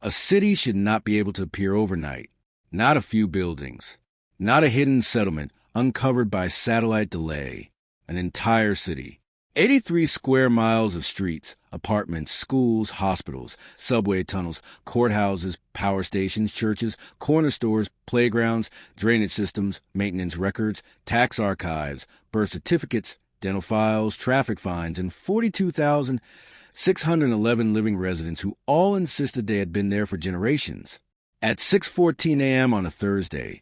A city should not be able to appear overnight. Not a few buildings. Not a hidden settlement uncovered by satellite delay. An entire city. 83 square miles of streets, apartments, schools, hospitals, subway tunnels, courthouses, power stations, churches, corner stores, playgrounds, drainage systems, maintenance records, tax archives, birth certificates, dental files, traffic fines, and 42,611 living residents who all insisted they had been there for generations. At 6:14 a.m. on a Thursday,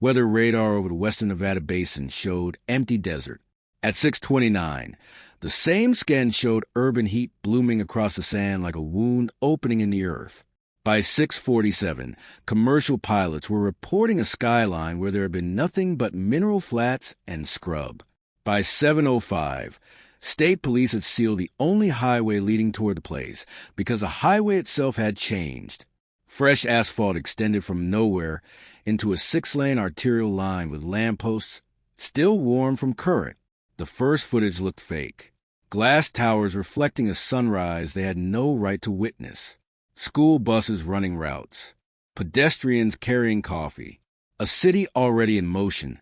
weather radar over the western Nevada basin showed empty desert. At 6:29, the same scan showed urban heat blooming across the sand like a wound opening in the earth. By 6:47, commercial pilots were reporting a skyline where there had been nothing but mineral flats and scrub. By 7:05, state police had sealed the only highway leading toward the place because the highway itself had changed. Fresh asphalt extended from nowhere into a 6-lane arterial line with lampposts still warm from current. The first footage looked fake. Glass towers reflecting a sunrise they had no right to witness. School buses running routes. Pedestrians carrying coffee. A city already in motion,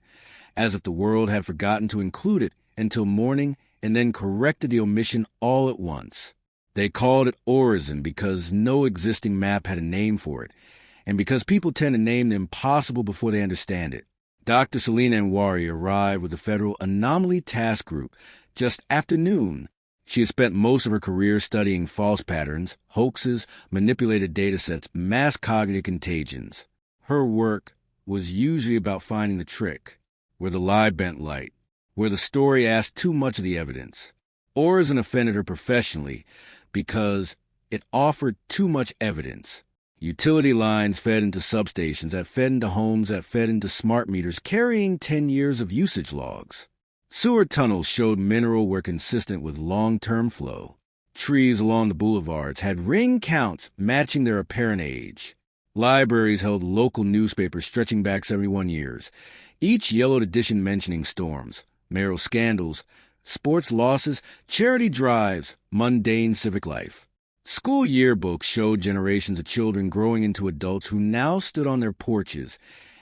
as if the world had forgotten to include it until morning and then corrected the omission all at once. They called it Orison because no existing map had a name for it, and because people tend to name the impossible before they understand it. Dr. Selena Anwari arrived with the Federal Anomaly Task Group just after noon. She had spent most of her career studying false patterns, hoaxes, manipulated datasets, mass cognitive contagions. Her work was usually about finding the trick, where the lie bent light, where the story asked too much of the evidence. Orison offended her professionally because it offered too much evidence. Utility lines fed into substations that fed into homes that fed into smart meters carrying 10 years of usage logs. Sewer tunnels showed mineral were consistent with long-term flow. Trees along the boulevards had ring counts matching their apparent age. Libraries held local newspapers stretching back 71 years, each yellowed edition mentioning storms, mayoral scandals, sports losses, charity drives, mundane civic life. School yearbooks showed generations of children growing into adults who now stood on their porches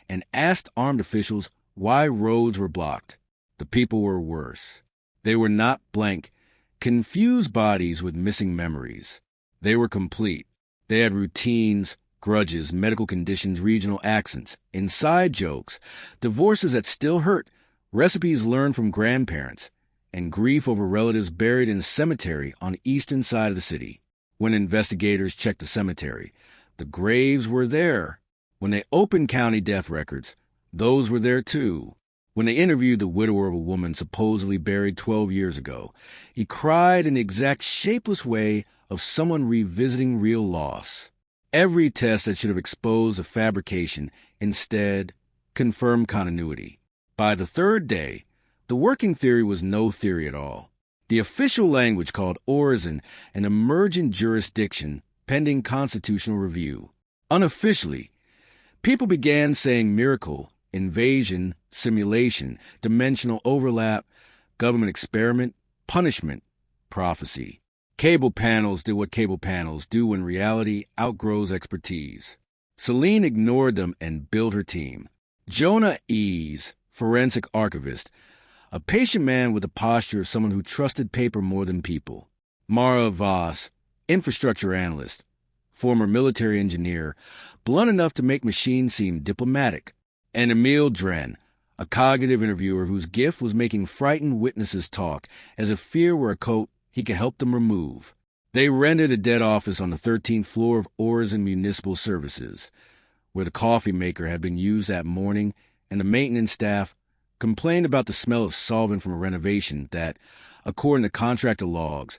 and asked armed officials why roads were blocked. The people were worse. They were not blank, confused bodies with missing memories. They were complete. They had routines, grudges, medical conditions, regional accents, inside jokes, divorces that still hurt, recipes learned from grandparents, and grief over relatives buried in a cemetery on the eastern side of the city. When investigators checked the cemetery, the graves were there. When they opened county death records, those were there too. When they interviewed the widower of a woman supposedly buried 12 years ago, he cried in the exact shapeless way of someone revisiting real loss. Every test that should have exposed a fabrication instead confirmed continuity. By the third day, the working theory was no theory at all. The official language called Orison an emergent jurisdiction pending constitutional review. Unofficially, people began saying miracle, invasion, simulation, dimensional overlap, government experiment, punishment, prophecy. Cable panels did what cable panels do when reality outgrows expertise. Celine ignored them and built her team. Jonah Ease, forensic archivist, a patient man with the posture of someone who trusted paper more than people. Mara Voss, infrastructure analyst, former military engineer, blunt enough to make machines seem diplomatic. And Emil Dren, a cognitive interviewer whose gift was making frightened witnesses talk as if fear were a coat he could help them remove. They rented a dead office on the 13th floor of Orison Municipal Services, where the coffee maker had been used that morning, and the maintenance staff complained about the smell of solvent from a renovation that, according to contractor logs,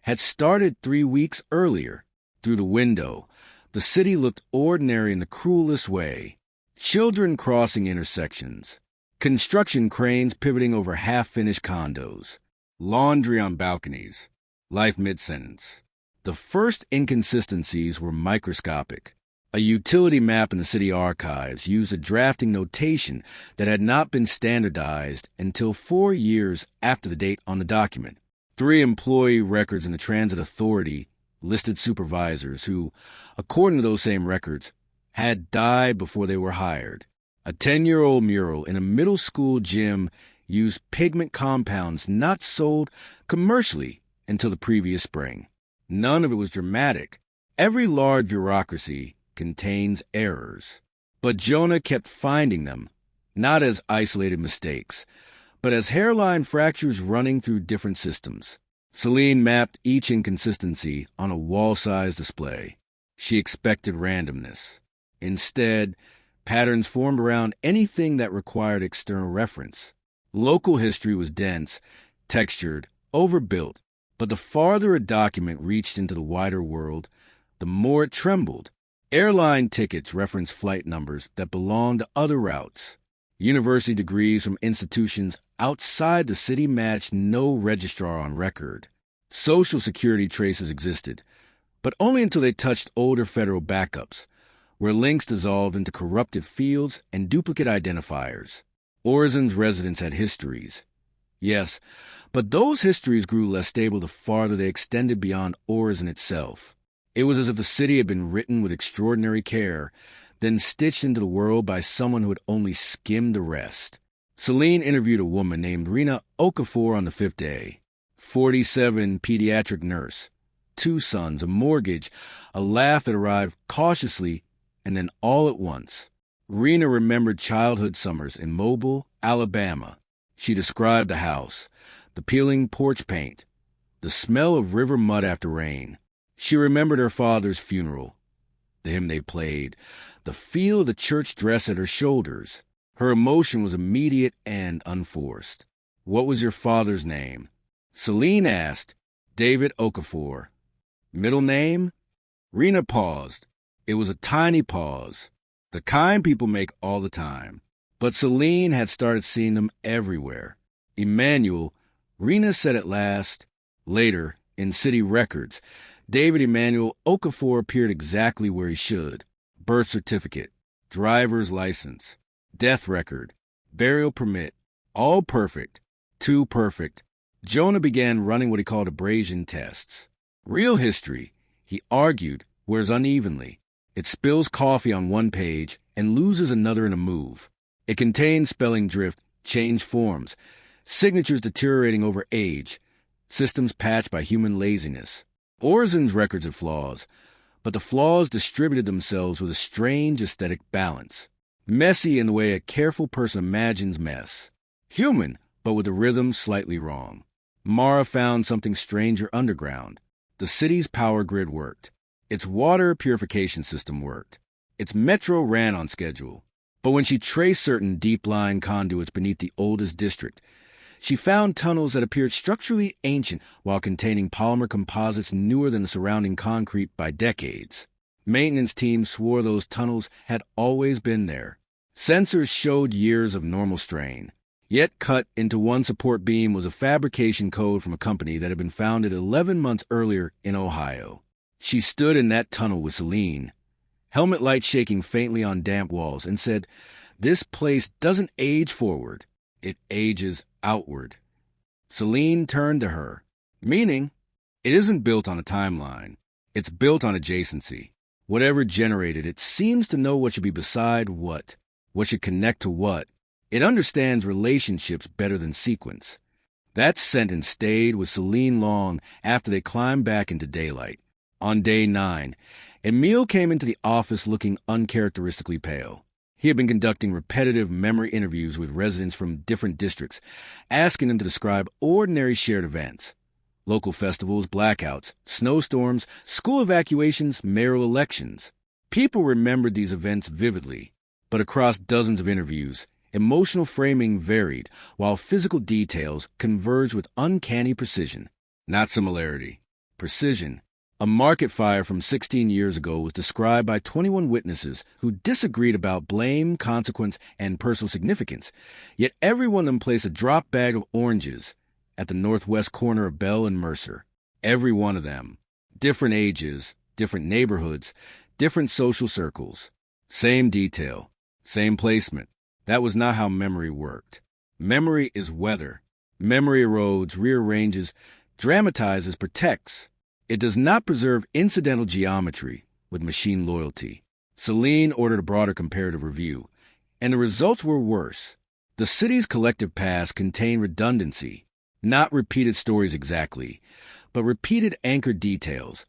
had started 3 weeks earlier. Through the window, the city looked ordinary in the cruelest way. Children crossing intersections, construction cranes pivoting over half-finished condos, laundry on balconies, life mid-sentence. The first inconsistencies were microscopic. A utility map in the city archives used a drafting notation that had not been standardized until 4 years after the date on the document. 3 employee records in the Transit Authority listed supervisors who, according to those same records, had died before they were hired. A 10-year-old mural in a middle school gym used pigment compounds not sold commercially until the previous spring. None of it was dramatic. Every large bureaucracy contains errors. But Jonah kept finding them, not as isolated mistakes, but as hairline fractures running through different systems. Celine mapped each inconsistency on a wall-sized display. She expected randomness. Instead, patterns formed around anything that required external reference. Local history was dense, textured, overbuilt, but the farther a document reached into the wider world, the more it trembled. Airline tickets referenced flight numbers that belonged to other routes. University degrees from institutions outside the city matched no registrar on record. Social security traces existed, but only until they touched older federal backups, where links dissolved into corrupted fields and duplicate identifiers. Orizin's residents had histories. Yes, but those histories grew less stable the farther they extended beyond Orizin itself. It was as if the city had been written with extraordinary care, then stitched into the world by someone who had only skimmed the rest. Celine interviewed a woman named Rena Okafor on the 5th day. 47, pediatric nurse. 2 sons, a mortgage, a laugh that arrived cautiously and then all at once. Rena remembered childhood summers in Mobile, Alabama. She described the house, the peeling porch paint, the smell of river mud after rain. She remembered her father's funeral, the hymn they played, the feel of the church dress at her shoulders. Her emotion was immediate and unforced. "What was your father's name?" Celine asked. "David Okafor." "Middle name?" Rena paused. It was a tiny pause, the kind people make all the time. But Celine had started seeing them everywhere. Emmanuel, Rena said at last. Later, in city records, David Emmanuel Okafor appeared exactly where he should. Birth certificate, driver's license, death record, burial permit, all perfect, too perfect. Jonah began running what he called abrasion tests. Real history, he argued, wears unevenly. It spills coffee on one page and loses another in a move. It contains spelling drift, changed forms, signatures deteriorating over age, systems patched by human laziness. Orizin's records had flaws, but the flaws distributed themselves with a strange aesthetic balance. Messy in the way a careful person imagines mess. Human, but with the rhythm slightly wrong. Mara found something stranger underground. The city's power grid worked. Its water purification system worked. Its metro ran on schedule. But when she traced certain deep-lying conduits beneath the oldest district, she found tunnels that appeared structurally ancient while containing polymer composites newer than the surrounding concrete by decades. Maintenance teams swore those tunnels had always been there. Sensors showed years of normal strain. Yet cut into one support beam was a fabrication code from a company that had been founded 11 months earlier in Ohio. She stood in that tunnel with Celine, helmet light shaking faintly on damp walls, and said, "This place doesn't age forward. It ages outward." Celine turned to her, meaning, it isn't built on a timeline. It's built on adjacency. Whatever generated it seems to know what should be beside what should connect to what. It understands relationships better than sequence. That sentence stayed with Celine long after they climbed back into daylight. On day 9, Emile came into the office looking uncharacteristically pale. He had been conducting repetitive memory interviews with residents from different districts, asking them to describe ordinary shared events. Local festivals, blackouts, snowstorms, school evacuations, mayoral elections. People remembered these events vividly, but across dozens of interviews, emotional framing varied, while physical details converged with uncanny precision. Not similarity. Precision. A market fire from 16 years ago was described by 21 witnesses who disagreed about blame, consequence, and personal significance, yet every one of them placed a drop bag of oranges at the northwest corner of Bell and Mercer. Every one of them. Different ages, different neighborhoods, different social circles. Same detail, same placement. That was not how memory worked. Memory is weather. Memory erodes, rearranges, dramatizes, protects. It does not preserve incidental geometry with machine loyalty. Celine ordered a broader comparative review, and the results were worse. The city's collective past contained redundancy, not repeated stories exactly, but repeated anchored details.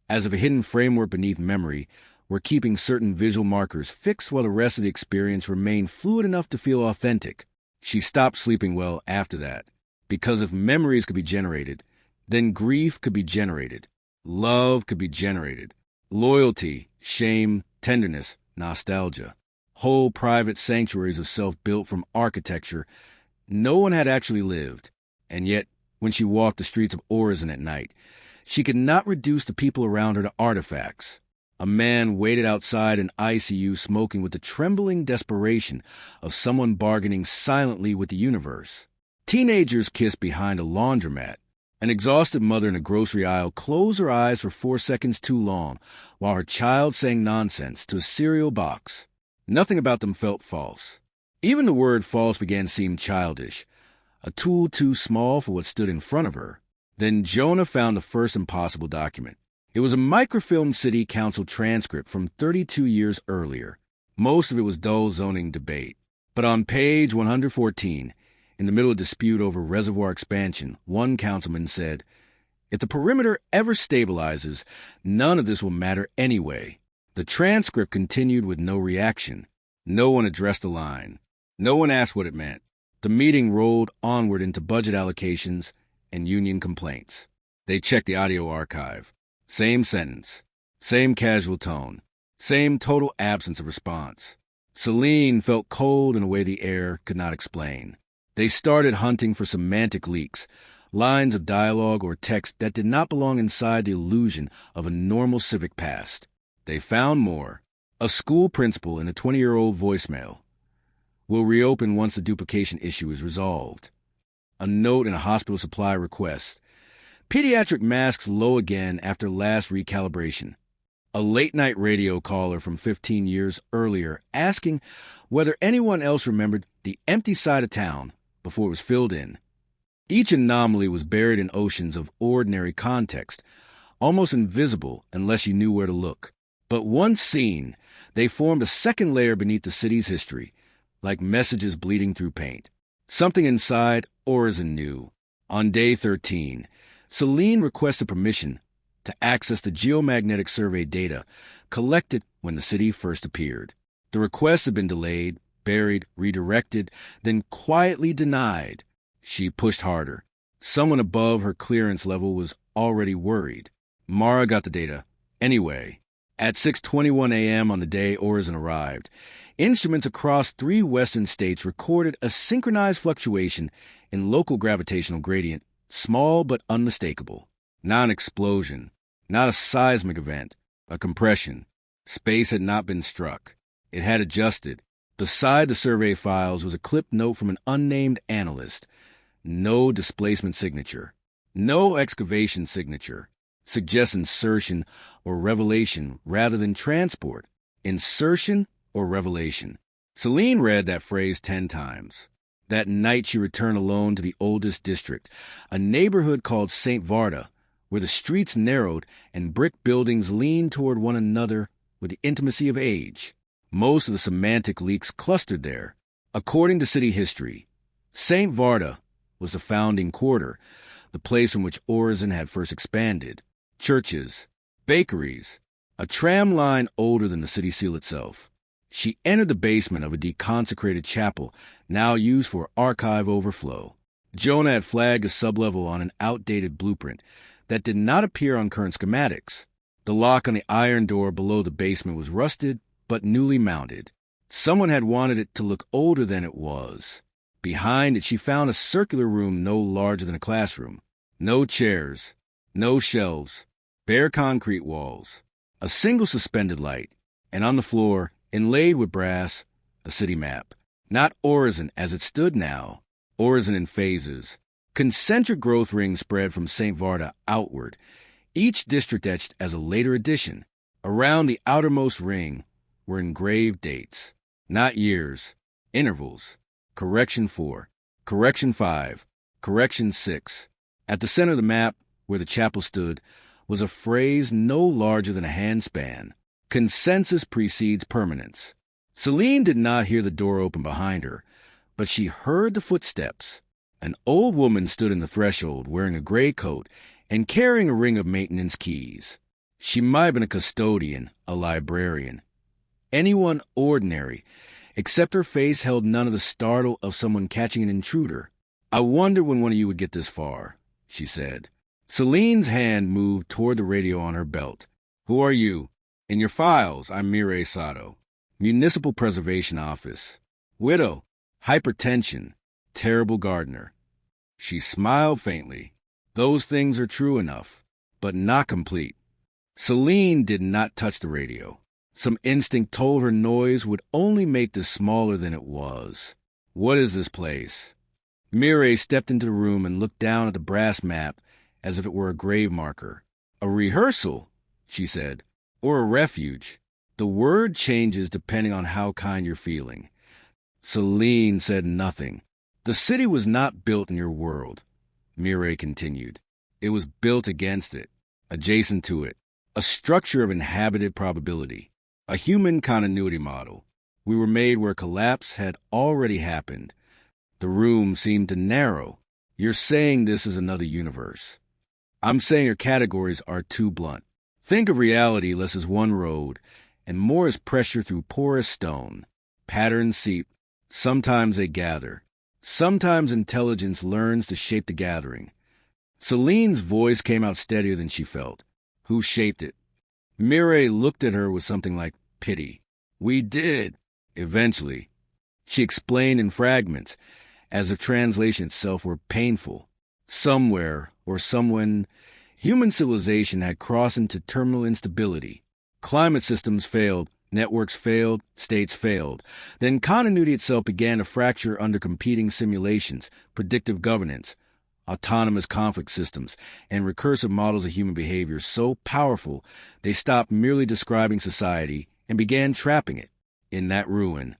As if a hidden framework beneath memory were keeping certain visual markers fixed while the rest of the experience remained fluid enough to feel authentic. She stopped sleeping well after that, because if memories could be generated, then grief could be generated, love could be generated, loyalty, shame, tenderness, nostalgia. Whole private sanctuaries of self built from architecture no one had actually lived. And yet, when she walked the streets of Orosin at night, she could not reduce the people around her to artifacts. A man waited outside an ICU smoking with the trembling desperation of someone bargaining silently with the universe. Teenagers kissed behind a laundromat. An exhausted mother in a grocery aisle closed her eyes for 4 seconds too long while her child sang nonsense to a cereal box. Nothing about them felt false. Even the word false began to seem childish, a tool too small for what stood in front of her. Then Jonah found the first impossible document. It was a microfilmed city council transcript from 32 years earlier. Most of it was dull zoning debate. But on page 114, in the middle of a dispute over reservoir expansion, one councilman said, "If the perimeter ever stabilizes, none of this will matter anyway." The transcript continued with no reaction. No one addressed the line. No one asked what it meant. The meeting rolled onward into budget allocations and union complaints. They checked the audio archive. Same sentence. Same casual tone. Same total absence of response. Celine felt cold in a way the air could not explain. They started hunting for semantic leaks, lines of dialogue or text that did not belong inside the illusion of a normal civic past. They found more. A school principal in a 20-year-old voicemail. "Will reopen once the duplication issue is resolved." A note in a hospital supply request. "Pediatric masks low again after last recalibration." A late-night radio caller from 15 years earlier asking whether anyone else remembered the empty side of town before it was filled in. Each anomaly was buried in oceans of ordinary context, almost invisible unless you knew where to look. But once seen, they formed a second layer beneath the city's history, like messages bleeding through paint. Something inside Orosin knew. On day 13, Celine requested permission to access the geomagnetic survey data collected when the city first appeared. The request had been delayed, buried, redirected, then quietly denied. She pushed harder. Someone above her clearance level was already worried. Mara got the data anyway. At 6:21 a.m. on the day Orosin arrived, instruments across 3 western states recorded a synchronized fluctuation in local gravitational gradient, small but unmistakable. Not an explosion, not a seismic event, a compression. Space had not been struck. It had adjusted. Beside the survey files was a clipped note from an unnamed analyst. No displacement signature. No excavation signature. Suggests insertion or revelation rather than transport. Insertion or revelation. Celine read that phrase 10 times. That night she returned alone to the oldest district, a neighborhood called St. Varda, where the streets narrowed and brick buildings leaned toward one another with the intimacy of age. Most of the semantic leaks clustered there. According to city history, St. Varda was the founding quarter, the place from which Orosin had first expanded. Churches, bakeries, a tram line older than the city seal itself. She entered the basement of a deconsecrated chapel, now used for archive overflow. Jonah had flagged a sublevel on an outdated blueprint that did not appear on current schematics. The lock on the iron door below the basement was rusted, but newly mounted. Someone had wanted it to look older than it was. Behind it, she found a circular room no larger than a classroom. No chairs, no shelves, bare concrete walls, a single suspended light, and on the floor, inlaid with brass, a city map. Not Orosin as it stood now, Orosin in phases. Concentric growth rings spread from St. Varda outward, each district etched as a later addition. Around the outermost ring were engraved dates, not years, intervals. Correction 4, Correction 5, Correction 6. At the center of the map, where the chapel stood, was a phrase no larger than a handspan. Consensus precedes permanence. Celine did not hear the door open behind her, but she heard the footsteps. An old woman stood in the threshold wearing a gray coat and carrying a ring of maintenance keys. She might have been a custodian, a librarian, anyone ordinary, except her face held none of the startle of someone catching an intruder. "I wonder when one of you would get this far," she said. Celine's hand moved toward the radio on her belt. "Who are you?" "In your files, I'm Mireille Sato. Municipal Preservation Office. Widow. Hypertension. Terrible gardener." She smiled faintly. Those things are true enough, but not complete. Celine did not touch the radio. Some instinct told her noise would only make this smaller than it was. "What is this place?" Mireille stepped into the room and looked down at the brass map as if it were a grave marker. "A rehearsal," she said, "or a refuge. The word changes depending on how kind you're feeling." Celine said nothing. "The city was not built in your world," Mireille continued. "It was built against it, adjacent to it, a structure of inhabited probability, a human continuity model. We were made where collapse had already happened. The room seemed to narrow. You're saying this is another universe. I'm saying your categories are too blunt. Think of reality less as one road and more as pressure through porous stone. Patterns seep. Sometimes they gather. Sometimes intelligence learns to shape the gathering." Celine's voice came out steadier than she felt. "Who shaped it?" Mireille looked at her with something like pity. "We did, eventually." She explained in fragments, as if translation itself were painful. Somewhere, or someone, human civilization had crossed into terminal instability. Climate systems failed, networks failed, states failed. Then continuity itself began to fracture under competing simulations, predictive governance, autonomous conflict systems, and recursive models of human behavior so powerful they stopped merely describing society and began trapping it in that ruin.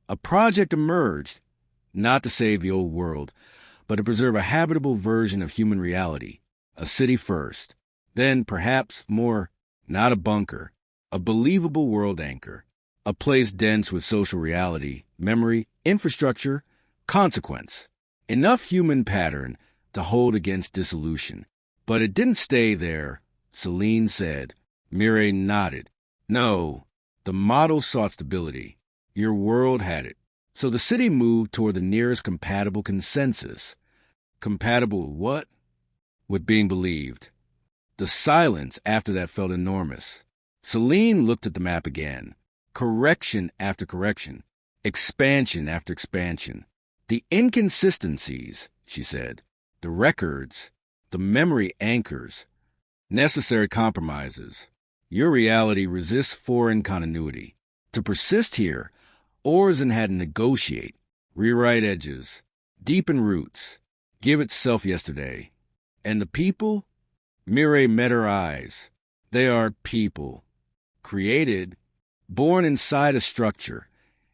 A project emerged, not to save the old world, but to preserve a habitable version of human reality. A city first, then perhaps more, not a bunker, a believable world anchor, a place dense with social reality, memory, infrastructure, consequence, enough human pattern to hold against dissolution. But it didn't stay there, Celine said. Mireille nodded. "No, the model sought stability. Your world had it. So the city moved toward the nearest compatible consensus." Compatible with what? With being believed. The silence after that felt enormous. Celine looked at the map again. Correction after correction. Expansion after expansion. "The inconsistencies," she said. "The records. The memory anchors. Necessary compromises. Your reality resists foreign continuity. To persist here, Orzen had to negotiate, rewrite edges, deepen roots, give itself yesterday. And the people?" Mireille met her eyes. "They are people. Created, born inside a structure,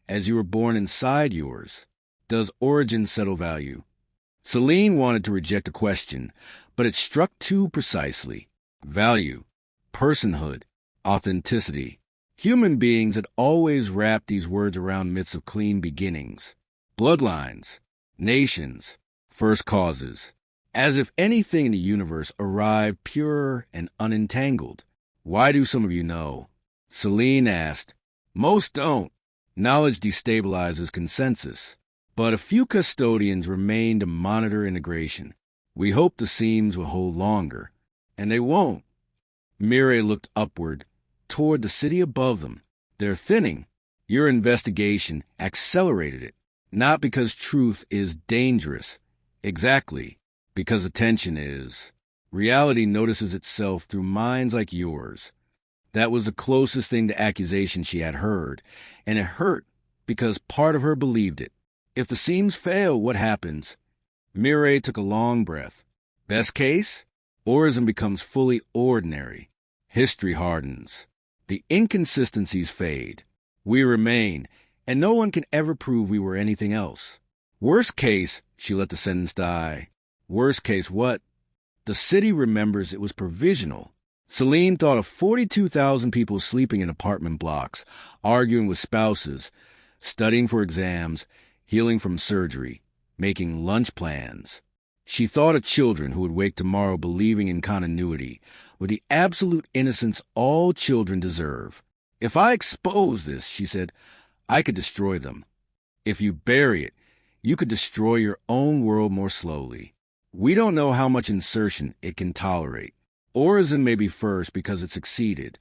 as you were born inside yours. Does origin settle value?" Celine wanted to reject the question, but it struck too precisely. Value, personhood, authenticity. Human beings had always wrapped these words around myths of clean beginnings. Bloodlines, nations, first causes. As if anything in the universe arrived pure and unentangled. "Why do some of you know?" Celine asked. "Most don't. Knowledge destabilizes consensus. But a few custodians remain to monitor integration. We hope the seams will hold longer. And they won't." Mireille looked upward, toward the city above them. "They're thinning. Your investigation accelerated it. Not because truth is dangerous. Exactly. Because attention is. Reality notices itself through minds like yours." That was the closest thing to accusation she had heard, and it hurt because part of her believed it. If the seams fail, what happens? Mireille took a long breath. Best case? Orzen becomes fully ordinary. History hardens. The inconsistencies fade. We remain, and no one can ever prove we were anything else. Worst case, she let the sentence die. Worst case what? The city remembers it was provisional. Celine thought of 42,000 people sleeping in apartment blocks, arguing with spouses, studying for exams, healing from surgery, making lunch plans. She thought of children who would wake tomorrow believing in continuity, with the absolute innocence all children deserve. If I expose this, she said, I could destroy them. If you bury it, you could destroy your own world more slowly. We don't know how much insertion it can tolerate. Origin may be first because it succeeded.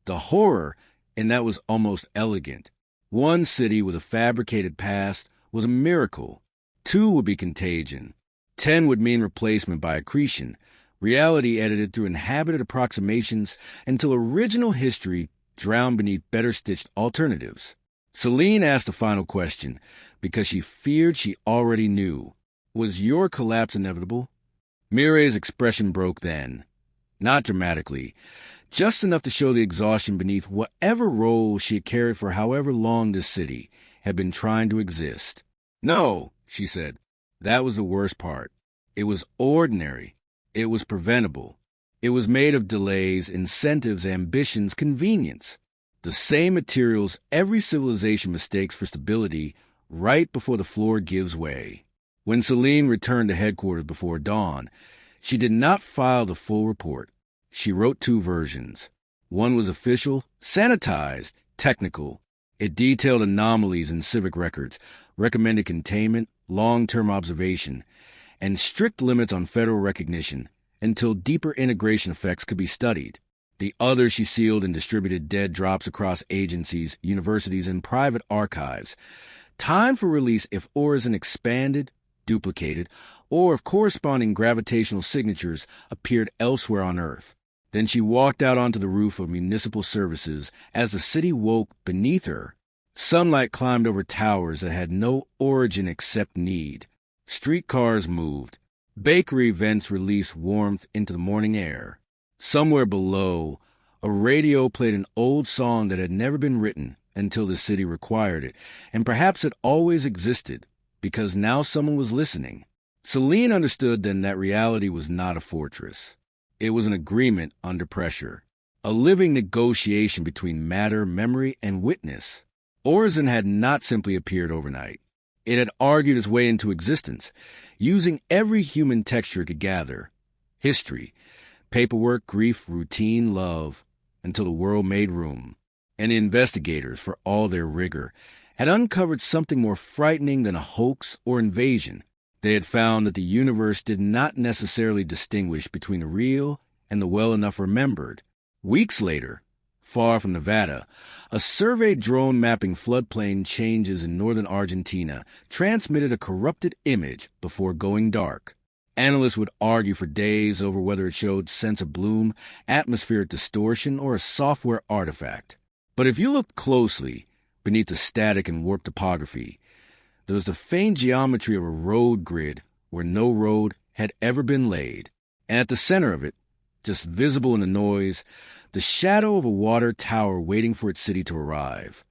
The horror, and that was almost elegant. One city with a fabricated past was a miracle. 2 would be contagion. 10 would mean replacement by accretion, reality edited through inhabited approximations until original history drowned beneath better-stitched alternatives. Celine asked the final question because she feared she already knew. Was your collapse inevitable? Mireille's expression broke then. Not dramatically, just enough to show the exhaustion beneath whatever role she had carried for however long this city had been trying to exist. No, she said. That was the worst part. It was ordinary. It was preventable. It was made of delays, incentives, ambitions, convenience. The same materials every civilization mistakes for stability right before the floor gives way. When Celine returned to headquarters before dawn, she did not file the full report. She wrote 2 versions. One was official, sanitized, technical. It detailed anomalies in civic records, recommended containment, long-term observation, and strict limits on federal recognition until deeper integration effects could be studied. The other she sealed and distributed dead drops across agencies, universities, and private archives. Time for release if Origin expanded, duplicated, or if corresponding gravitational signatures appeared elsewhere on Earth. Then she walked out onto the roof of municipal services as the city woke beneath her. Sunlight climbed over towers that had no origin except need. Streetcars moved. Bakery vents released warmth into the morning air. Somewhere below, a radio played an old song that had never been written until the city required it, and perhaps it always existed, because now someone was listening. Celine understood then that reality was not a fortress. It was an agreement under pressure, a living negotiation between matter, memory, and witness. Origin had not simply appeared overnight. It had argued its way into existence, using every human texture it could gather. History, paperwork, grief, routine, love, until the world made room. And the investigators, for all their rigor, had uncovered something more frightening than a hoax or invasion. They had found that the universe did not necessarily distinguish between the real and the well-enough remembered. Weeks later, far from Nevada, a survey drone mapping floodplain changes in northern Argentina transmitted a corrupted image before going dark. Analysts would argue for days over whether it showed sense of bloom, atmospheric distortion, or a software artifact. But if you looked closely, beneath the static and warped topography, there was the faint geometry of a road grid where no road had ever been laid. And at the center of it, just visible in the noise, the shadow of a water tower waiting for its city to arrive.